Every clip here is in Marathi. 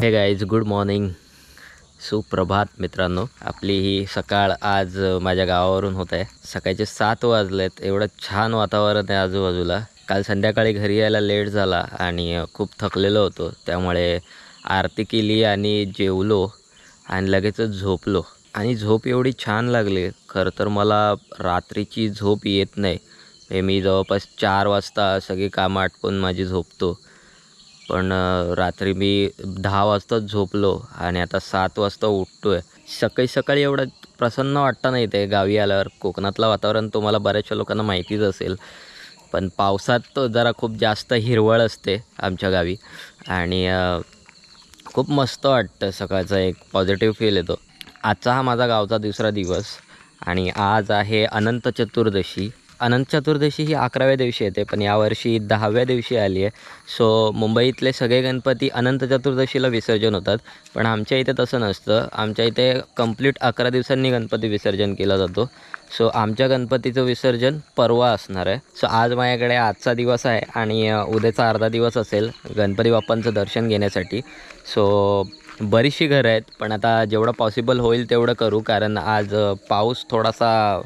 हे गाईज, गुड मॉर्निंग, सुप्रभात मित्रांनो. आपली ही सकाळ आज माझ्या गावावरून होत आहे. सकाळचे 7 वाजलेत. एवढं छान वातावरण आहे आजूबाजूला. काल संध्याकाळी घरी यायला लेट झाला आणि खूप थकलेलो होतो, त्यामुळे आरती केली आणि जेवलो आणि लगेचच झोपलो. आणि झोप एवढी छान लागली. खरं तर मला रात्रीची झोप येत नाही. मी जवळपास 4 वाजता सगळी कामं आटपून माझी झोपतो, पण रात्री मी 10 वाजताच झोपलो आणि आता 7 वाजता उठतो आहे. सकाळी सकाळी एवढं प्रसन्न वाटतं नाही ते गावी आल्यावर. कोकणातलं वातावरण तुम्हाला बऱ्याचशा लोकांना माहितीच असेल, पण पावसात तो जरा खूप जास्त हिरवळ असते आमच्या गावी आणि खूप मस्त वाटतं. सकाळचा एक पॉझिटिव्ह फील येतो. आजचा हा माझा गावचा दुसरा दिवस आणि आज आहे अनंत चतुर्दशी. अनंत चतुर्दशी ही 11व्या दिवशी येते, पण यावर्षी 10व्या दिवशी आली आहे. सो मुंबईतले सगळे गणपती अनंत चतुर्दशीला विसर्जन होतात, पण आमच्या इथे तसं नसतं. आमच्या इथे कंप्लीट 11 दिवसांनी गणपती विसर्जन केला जातो. सो आमच्या गणपतीचं विसर्जन परवा असणार आहे. सो आज माझ्याकडे आजचा दिवस आहे आणि उद्याचा अर्धा दिवस असेल गणपती बाप्पांचं दर्शन घेण्यासाठी. सो बरीचशी घरं आहेत, पण आता जेवढं पॉसिबल होईल तेवढं करू, कारण आज पाऊस थोडासा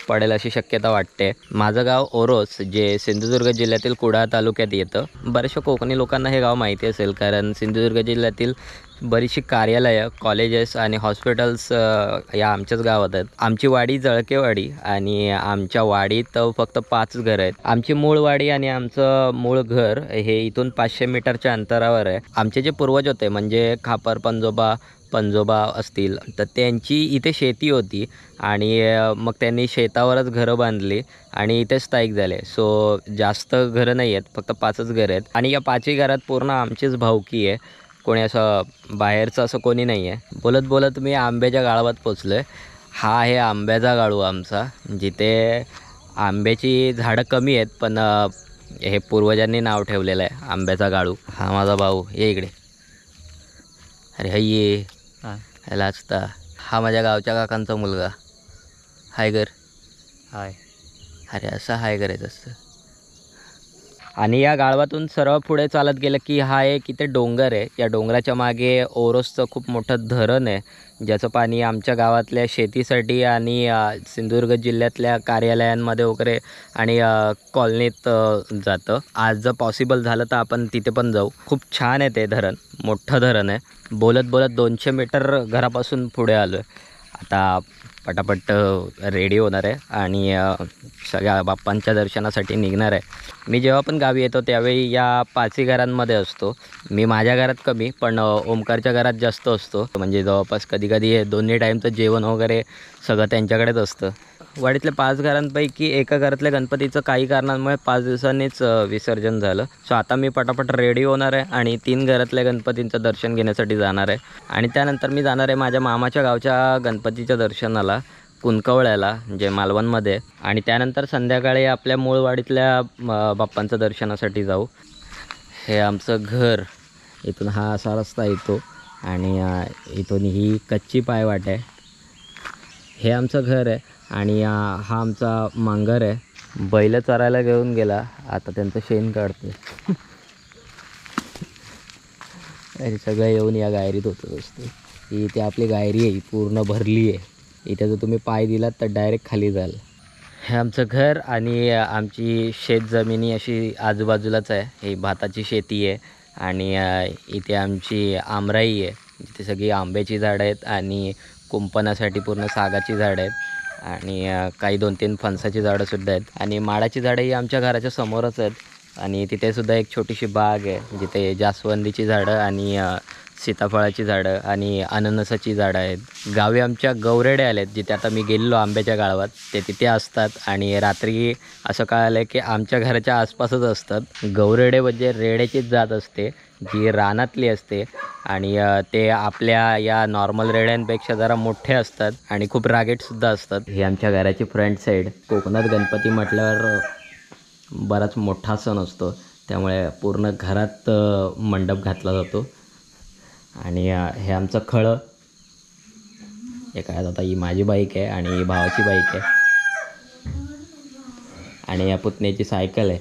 पडेल अशी शक्यता वाटते. माझं गाव ओरोस, जे सिंधुदुर्ग जिल्ह्यातील कुडाळ तालुक्यात येतं. बऱ्याचशा कोकणी लोकांना हे गाव माहिती असेल, कारण सिंधुदुर्ग जिल्ह्यातील बरीचशी कार्यालयं, कॉलेजेस आणि हॉस्पिटल्स या आमच्याच गावात आहेत. आमची वाडी जळकेवाडी आणि आमच्या वाडीत फक्त 5 घरं आहेत. आमची मूळ वाडी आणि आमचं मूळ घर हे इथून 500 मीटरच्या अंतरावर आहे. आमचे जे पूर्वज होते, म्हणजे खापर पंजोबा असतील, तर त्यांची इथे शेती होती आणि मग त्यांनी शेतावरच घरं बांधली आणि इथेच स्थायिक झाले. सो जास्त घरं नाही आहेत, फक्त 5च घरं आहेत आणि या 5ही घरात पूर्ण आमचीच भावकी आहे. कोणी असं बाहेरचं असं कोणी नाही आहे. बोलत बोलत मी आंब्याच्या गाळावात पोचलो आहे. हा आहे आंब्याचा गाळू आमचा, जिथे आंब्याची झाडं कमी आहेत, पण हे पूर्वजांनी नाव ठेवलेलं आहे आंब्याचा गाळू. हा माझा भाऊ, ये इकडे. अरे ये ह्याला असता. हा माझ्या गावच्या काकांचा मुलगा. हाय कर. हाय. अरे असं हाय करायचं असतं. आणि या गाळवातून सर्व पुढे चालत गेलं की हा एक इथे डोंगर आहे. या डोंगराच्या मागे ओरोसचं खूप मोठं धरण आहे, ज्याचं पाणी आमच्या गावातल्या शेतीसाठी आणि सिंधुदुर्ग जिल्ह्यातल्या कार्यालयांमध्ये वगैरे आणि कॉलनीत जातं. आज जर पॉसिबल झालं तर आपण तिथे पण जाऊ. खूप छान आहे ते धरण, मोठं धरण आहे. बोलत बोलत 200 मीटर घरापासून पुढे आलो आहे. आता पटापट रेडी होणार आहे आणि सगळ्या बाप्पांच्या दर्शनासाठी निघणार आहे. मी जेव्हा पण गावी येतो त्यावेळी या 5ही घरांमध्ये असतो. मी माझ्या घरात कमी, पण ओमकारच्या घरात जास्त असतो. म्हणजे जवळपास कधी हे दोन्ही टाईमचं जेवण वगैरे सगळं त्यांच्याकडेच असतं. वाडीतल्या 5 घरांपैकी एका घरातल्या गणपतीचं काही कारणांमुळे 5 दिवसांनीच विसर्जन झालं. सो आता मी पटापट रेडी होणार आहे आणि 3 घरातल्या गणपतींचं दर्शन घेण्यासाठी जाणार आहे आणि त्यानंतर मी जाणार आहे माझ्या मामाच्या गावच्या गणपतीच्या दर्शनाला, कुंकवळ्याला, जे मालवणमध्ये. आणि त्यानंतर संध्याकाळी आपल्या मूळ वाडीतल्या बाप्पांचं दर्शनासाठी जाऊ. हे आमचं घर. इथून हा असा रस्ता येतो आणि इथून ही कच्ची पायवाट आहे. हे आमचं घर आहे आणि हा आमचा मांगर आहे. बैल चरायला घेऊन गेला, आता त्यांचं शेण काढतो. आणि सगळं येऊन या गायरीत होतं असतं. ही इथे आपली गायरी आहे, पूर्ण भरली आहे. इथे जर तुम्ही पाय दिलात तर डायरेक्ट खाली जाल. हे आमचं घर आणि आमची शेतजमिनी अशी आजूबाजूलाच आहे. ही भाताची शेती आहे आणि इथे आमची आमराई आहे, जिथे सगळी आंब्याची झाडं आहेत आणि कुंपणासाठी पूर्ण सागाची झाडं आहेत आणि काही 2-3 फणसाची झाडंसुद्धा आहेत. आणि माडाची झाडं ही आमच्या घराच्या समोरच आहेत आणि तिथेसुद्धा एक छोटीशी बाग आहे, जिथे जास्वंदीची झाडं आणि सीताफळाची झाडं आणि अननसाची झाडं आहेत. गावी आमच्या गौरेडे आलेत, जिथे आता मी गेलेलो आंब्याच्या गाळावात, ते तिथे असतात आणि रात्री असं कळालं आहे की आमच्या घराच्या आसपासच असतात. गौरेडे म्हणजे रेड्याचीच जात असते, जी रानातली असते आणि ते आपल्या या नॉर्मल रेड्यांपेक्षा जरा मोठे असतात आणि खूप रागीटसुद्धा असतात. ही आमच्या घराची फ्रंट साईड. कोकणात गणपती म्हटल्यावर बराच मोठा सण असतो, त्यामुळे पूर्ण घरात मंडप घातला जातो. आणि हे आमचं खळं. हे काय आता, ही माझी बाईक आहे आणि ही भावाची बाईक आहे आणि या पुतण्याची सायकल आहे.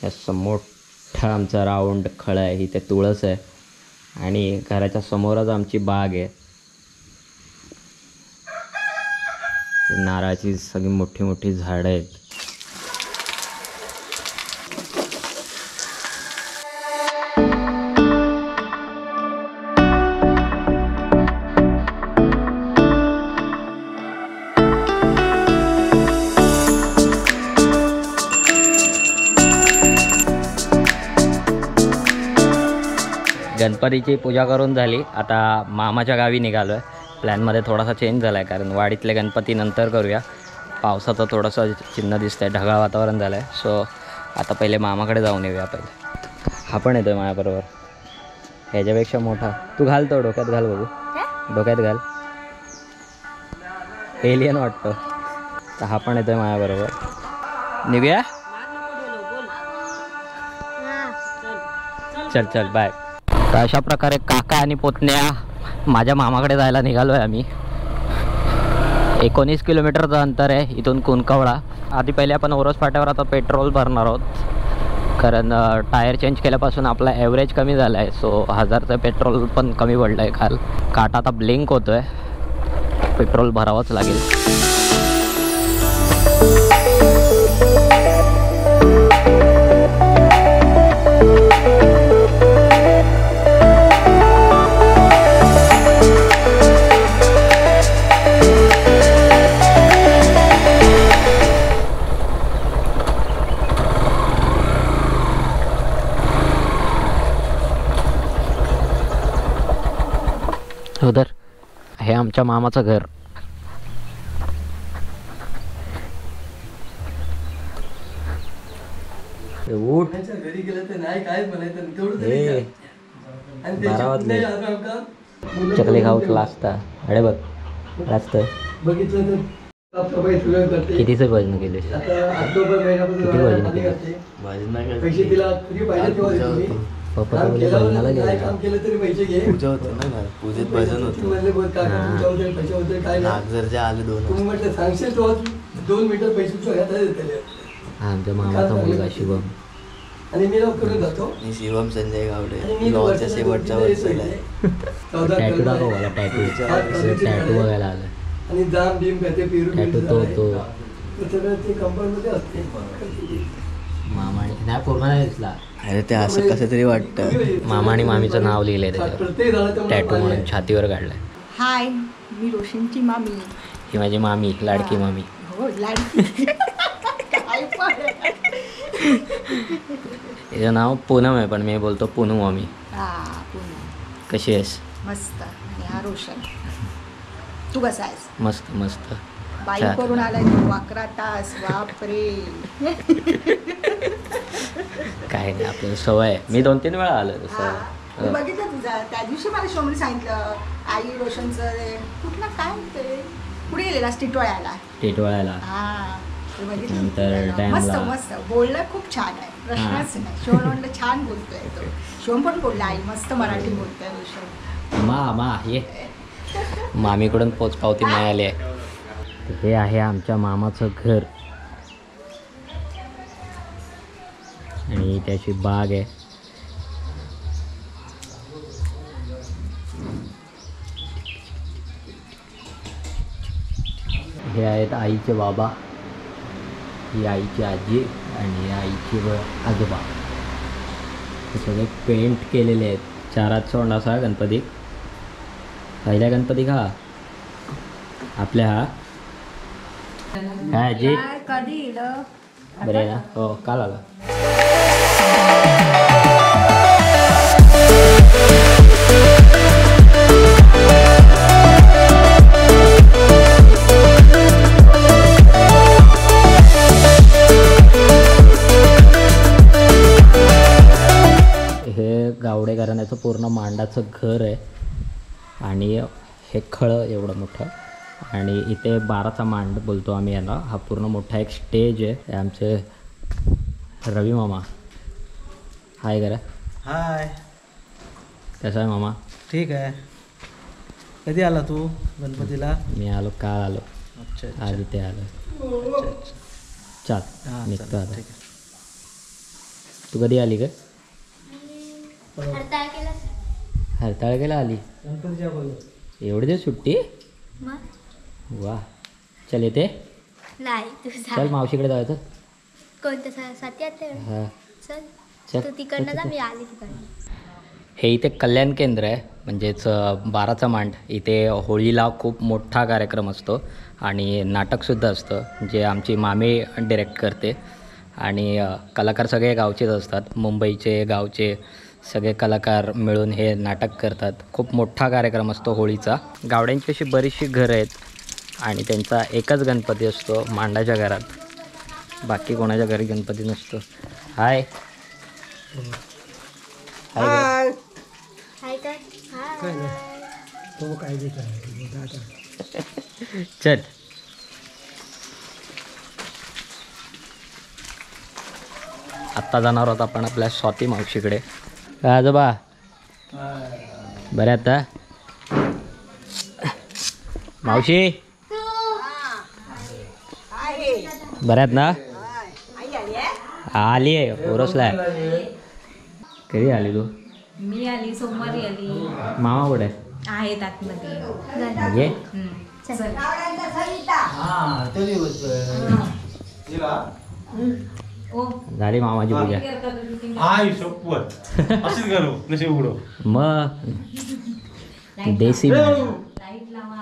हे असं मोठं आमचं राऊंड खळं आहे. इथे तुळस आहे आणि घराच्या समोरच आमची बाग आहे. नारळाची सगळी मोठी मोठी झाडं आहेत. गणपतीची पूजा करून झाली. आता मामाच्या गावी निघालो आहे. प्लॅनमध्ये थोडासा चेंज झाला आहे कारण वाडीतले गणपती नंतर करूया. पावसाचं थोडंसं चिन्ह दिसतं आहे, ढगाळ वातावरण झालं आहे. सो आता पहिले मामाकडे जाऊन येऊया पहिले. हा पण येतो आहे माझ्याबरोबर, ह्याच्यापेक्षा मोठा. तू घाल तो, डोक्यात घाल बघू, डोक्यात घाल. एलियन वाटतो. तर हा पण येतो आहे माझ्याबरोबर. निघूया, चल चल बाय. तर अशा प्रकारे काका आणि पोतण्या माझ्या मामाकडे जायला निघालो आहे आम्ही. 19 किलोमीटरचं अंतर आहे इथून कुणकवळा. आधी पहिले आपण ओरोस फाट्यावर आता पेट्रोल भरणार आहोत कारण टायर चेंज केल्यापासून आपला ॲव्हरेज कमी झाला आहे. सो 1000चं पेट्रोल पण कमी पडलं आहे काल. काटा आता ब्लिंक होतो आहे, पेट्रोल भरावंच लागेल. उधर हे आमच्या मामाचं घर. उठ, घरी गेलं तर नाही काय म्हणायचं तेवढं. चकले खाऊच लाजता. अरे बघ लाजत बघितलं तर कितीचं भजन केले? ऑक्टोबर किती भजन केले? पैसे तिला तुझी पाहिजे तेव्हा पप्पा तर बोलले भजनाला गेले. काम केलं तरी पैसे घे. पूजा होते ना, पूजेत भजन होते. पूजा होते, पैसे होते, काय नागजरचे आले 2 तुम्ही म्हटलं सांगशील तो 2 मीटर पैसे तुझ्या हातात येतले. आमच्या मामाचा मुलगा शुभम आणि मी लवकर जातो. मी शिवम संजय गावडे, मी गावच्या शेवटच्या वर्षाला आहे. टॅटू दाखव मला. टॅटू बघायला आलं. आणि जाम बीम करते पेरू टॅटू तो सगळं ते कंपाऊंडमध्ये असते. मामाने नाही पूर्ण नाही दिसला. अरे ते असं कसं तरी वाटतं. मामा आणि मामीचं नाव लिहिलंय त्याच्यावर, टॅटू म्हणून छातीवर काढलंय. हाय, मी रोशनची मामी. ही माझी मामी, लाडकी मामी. हो लाडकी. काय पण. तिचं नाव पूनम आहे पण मी बोलतो पुनू मामी. हा पुन्हा कशी आहेस? मस्त. आणि हा रोशन. तू कसा आहेस? मस्त मस्त. बाई करून आलाय तू 11 तास. बापरे. काय नाही, आपल्याला सवय आहे. मी 2-3 वेळा आलो मी तसं. बघितलं तुझा त्या दिवशी मला शोमने सांगितलं आई रोशनचं कुठलं काय ते पुढे गेलेला टिटवाळ्याला. टिटवाळ्याला हा ते बघितलं. नंतर डॅमला. मस्त मस्त बोलणं खूप छान आहे, प्रश्नच नाही. शिवम म्हटलं छान बोलतोय तो. शिवम पण बोलला आई मस्त मराठी बोलतोय रोशन. मा ये मामीकडून पोचपावती मिळाली आहे. हे आहे आमच्या मामाचं घर आणि त्याची बाग आहे. हे आहेत आईचे बाबा, ही आईची आजी आणि आईची आजोबा. हे सगळे पेंट केलेले आहेत. 4 सोंडाचा गणपती. पहिल्या गणपती का आपल्या हा काय आजी कधी बरे आहे ना? हो काल आला. हे गावडे घराण्याचं पूर्ण मांडाचं घर आहे आणि हे खळं एवढं मोठं आणि इथे 12चा मांड बोलतो आम्ही याला. हा पूर्ण मोठा एक स्टेज आहे. हे आमचे रवी मामा. हाय करा. हाय, कसा आहे मामा? ठीक आहे. कधी आला तू गणपतीला? मी आलो काल आलो. अच्छा आज इथे आलो. चल निघतो आता. तू कधी आली का? हरताळकेला आली गणपतीच्या बोलत एवढे दिवस सुट्टी मग वा चल येते नाही तू चल सांग मावशीकडे जायचं कोणतं साथी हां चल चल. तू तिकडनं जा मी आली तिकडनं हे इथे कल्याण केंद्र आहे म्हणजेच बाराचा मांड. इथे होळीला खूप मोठा कार्यक्रम असतो आणि नाटकसुद्धा असतं जे आमची मामी डिरेक्ट करते आणि कलाकार सगळे गावचेच असतात. मुंबईचे गावचे सगळे कलाकार मिळून हे नाटक करतात. खूप मोठा कार्यक्रम असतो होळीचा. गावड्यांची अशी बरीचशी घरं आहेत आणि त्यांचा एकच गणपती असतो मांडाच्या घरात. बाकी कोणाच्या घरी गणपती नसतो. हाय हाय हाय तर हाय तो काय देत चल आत्ता जाणार आहोत आपण आपल्या स्वाती मावशीकडे. काय आजोबा बरे आता मावशी बऱ्यात ना आली आहे ओरसला कधी आली तू मी आली सोमवारी आली मामा कुठे आहेत आतमध्ये ये ओ झाली मामाची पूजा मग देसी लाईट लावा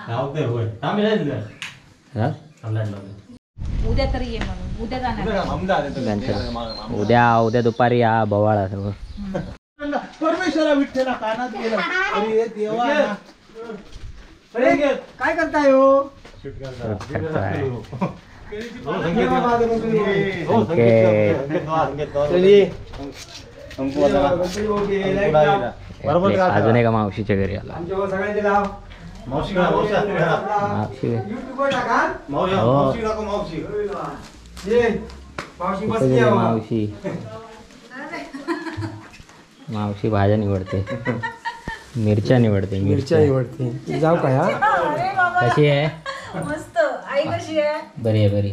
हा? उद्या तरी ये म्हणून उद्या जाणार गणपती उद्या दुपारी या बवाळा सर्व परमेश्वरा विठ्ठला कानात गेला अरे देवा अरे काय करताय हो अजून एका मावशीच्या घरी आला आमच्या सगळ्यांचे लाव मावशी युट्यूबवर टाका हो ये मावशी कुठे बसली गेली आहे मावशी मावशी भाज्या निवडते मिरच्या निवडते मिरच्या निवडते जाऊ का या कशी आहे मस्त आई कशी आहे बरी आहे बरी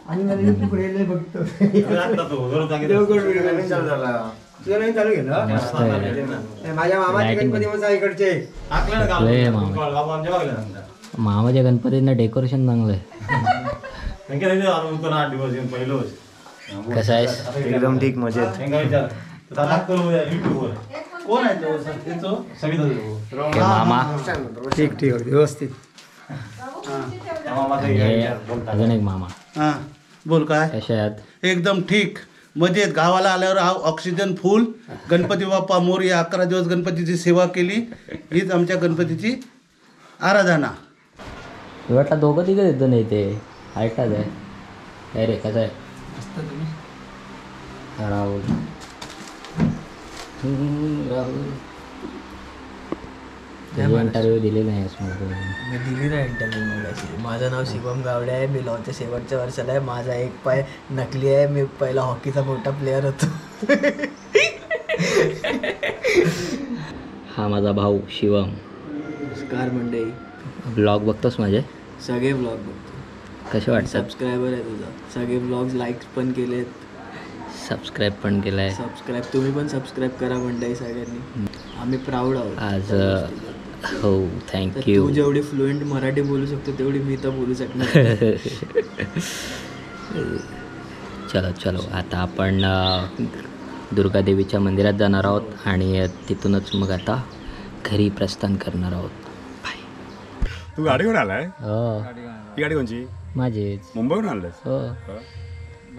आणि मला युट्यूबवर लय बघतो देवगड व्हिडिओ चालू केलं मस्त आहे माझ्या मामाचे Lighting गणपती मग इकडचे लय मामाच्या गणपतींना डेकोरेशन चांगलं आहे कसं आहेस एकदम ठीक मजेत. हे मामा ठीक ठीक व्यवस्थित हे अजून एक मामा हां बोल काय कसे आहात एकदम ठीक मजेत. गावाला आल्यावर ऑक्सिजन फुल. गणपती बाप्पा मोरया 11 दिवस गणपतीची सेवा केली. हीच आमच्या गणपतीची आराधना. वाटला दोघं तिघं येतं नाही ते ऐकताच आहे काय रे कसं आहे राहुल इंटरव्ह्यू दिले नाही मी दिली ना इंटरव्ह्यू मगाशी. माझं नाव शिवम गावडे आहे. मी लॉच्या शेवटच्या वर्षाला आहे. माझा एक पाय नकली आहे. मी पहिला हॉकीचा मोठा प्लेअर होतो. हा माझा भाऊ शिवम. नमस्कार मंडळी. ब्लॉग बघतोस माझे सगळे ब्लॉग बघतो. कसे वाटतात सबस्क्रायबर आहे तुझा. सगळे ब्लॉग्स लाईक्स पण केलेत. सबस्क्राईब पण केलं आहे सबस्क्राईब तुम्ही पण सबस्क्राईब करा मंडळी सगळ्यांनी. आम्ही प्राऊड आहोत आज हो तर थँक्यू तू जेवढी फ्लुएंट मराठी बोलू शकतो तेवढी मी तर बोलू शकणार. चलो चलो आता आपण दुर्गादेवीच्या मंदिरात जाणार आहोत आणि तिथूनच मग आता घरी प्रस्थान करणार आहोत. बाय. तू गाडी घेऊन आलाय? हो ही गाडी कोणची? माझेच मुंबईहून आणलंस? हो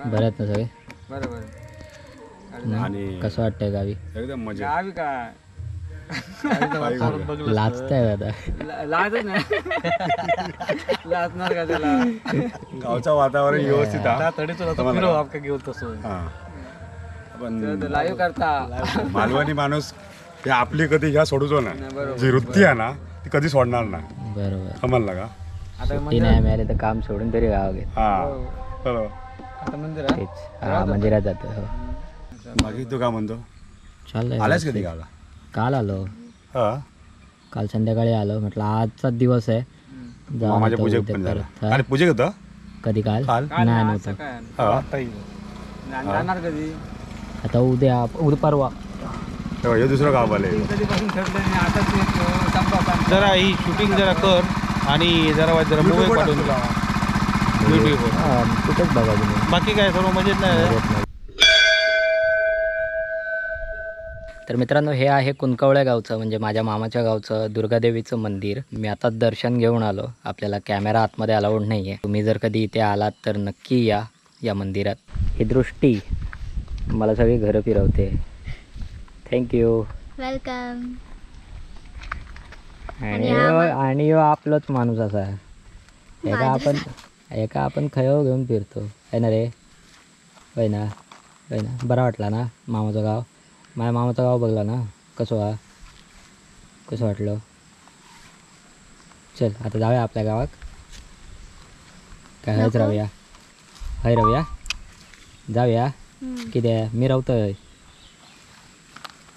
बरं आहेत ना सगळे आणि कसं वाटतंय गावी एकदम मजा. लाजताय दादा गावचं वातावरण व्यवस्थित पण मालवणी माणूस हे आपली कधी ह्या सोडूचो ना. जी वृत्ती आहे ना ती कधी सोडणार नाही. बरोबर समजलं का? सुट्टी नाही मिळाली तर काम सोडून तरी गाव घेत हा बरोबर. तेच हा मंदिरात जातो हो बाकी तू काय म्हणतो? चाललंय आलास कधी गावाला? काल आलो हा काल संध्याकाळी आलो म्हटलं आजचा दिवस आहे जाऊ मामाच्या आता पूजेत उद्या पण झालं. परत. हा? आणि पूजेत होतं? कधी काल काल? नाही नव्हतं हा. जाणार कधी आता उद्या परवा तेव्हा हे दुसरं गाव आले जरा ही शूटिंग जरा कर आणि जरा मूवी पाठवून तुला युट्यूबवर कुठेच बघा तुम्ही. बाकी काय सर्व मजेत नाही. तर मित्रांनो, हे आहे कुंकवळ्या गावचं म्हणजे माझ्या मामाच्या गावचं दुर्गादेवीचं मंदिर. मी आताच दर्शन घेऊन आलो. आपल्याला कॅमेरा आतमध्ये अलाउड नाही आहे. तुम्ही जर कधी इथे आलात तर नक्की या मंदिरात. ही दृष्टी मला सगळी घरं फिरवते. थँक्यू. वेलकम. आणि ह्यो आपलोच माणूस असा एका आपण खयो घेऊन फिरतो आहे ना रे. होय ना बरा वाटला ना मामाचं गाव. माझ्या मामाचं गाव बघला ना कसं वाटलं. चल आता जाऊया आपल्या गावात. काय हयच राहूया जाऊया. किती मी राहतोय.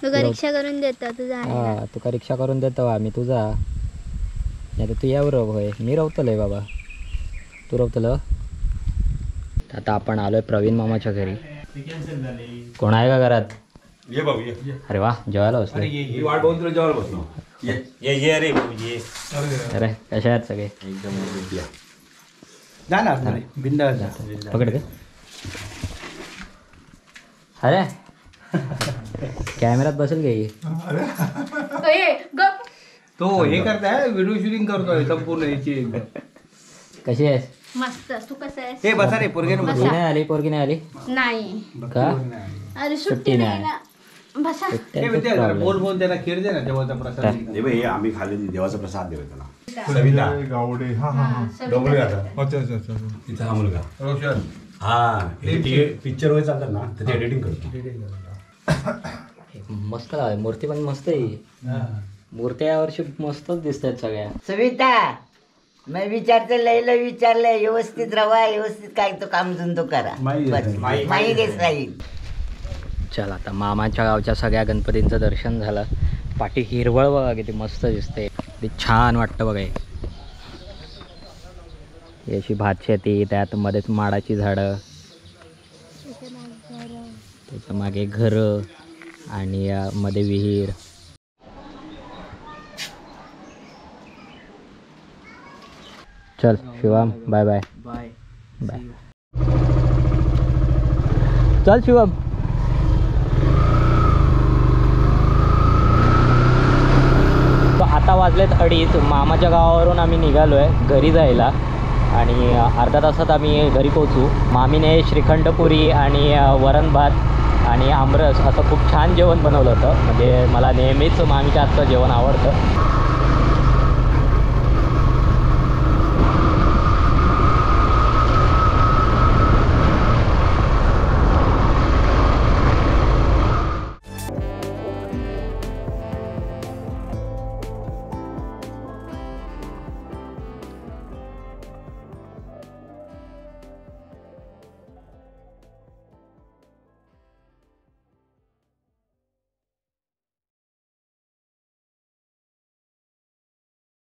तुका रिक्षा करून देतो तुझा. हां तुका रिक्षा करून देतो आम्ही तुझा. नाही तर तू यावर होय. मी राहतलोय बाबा. तू राहतलं. आता आपण आलोय प्रवीण मामाच्या घरी. कोण आहे का घरात? ये बाबू ये. अरे वा जेवायला बसलो. वाट बघून तुला जेवायला बसलो. ये अरे बाबू ये. अरे कशा आहेत सगळे? एकदम जाणार बिंदा पकड दे. अरे कॅमेरात बसेल घे. तो हे करताय व्हिडिओ शूटिंग करतोय संपूर्ण याची. कशी आहेस? मस्त. तू कसं आहेस? हे बसा रे पोरगे पोरगी नाही आली नाही. का? अरे सुट्टी सुट्टी नाही. नाही ना. बसा. बोल त्यांना खेळ दे ना देवाचा प्रसाद. हे आम्ही खाली देवाचा प्रसाद देऊ त्याला. सविता गावडे. डोंगरे तिचा हा मुलगा रोशन. हा पिक्चर वगैरे चालतात ना तर ते एडिटिंग करतो. मस्त आहे मूर्ती पण मस्त आहे. मूर्त्या यावर्षी मस्तच दिसत आहेत सगळ्या. सविता मी विचारते लय विचारलंय व्यवस्थित रवा व्यवस्थित काय तो काम धंदो करा. माई देस राहील. चल आता मामाच्या गावच्या सगळ्या गणपतींचं दर्शन झालं. पाठी हिरवळ बघा किती मस्त दिसते. किती छान वाटतं बघा. ही अशी भातशेती, त्यात मध्येच माडाची झाडं, त्याच्या मागे घरं आणि मध्ये विहीर. चल शिवम बाय बाय. बाय. चल शिवम. आता वाजलेत 2:30. मामाच्या गावावरून आम्ही निघालो आहे घरी जायला आणि अर्धा तासात आम्ही घरी पोहोचू. मामीने श्रीखंड पुरी आणि वरण भात आणि आमरस असं खूप छान जेवण बनवलं होतं. म्हणजे मला नेहमीच मामीच्या हातचं जेवण आवडतं.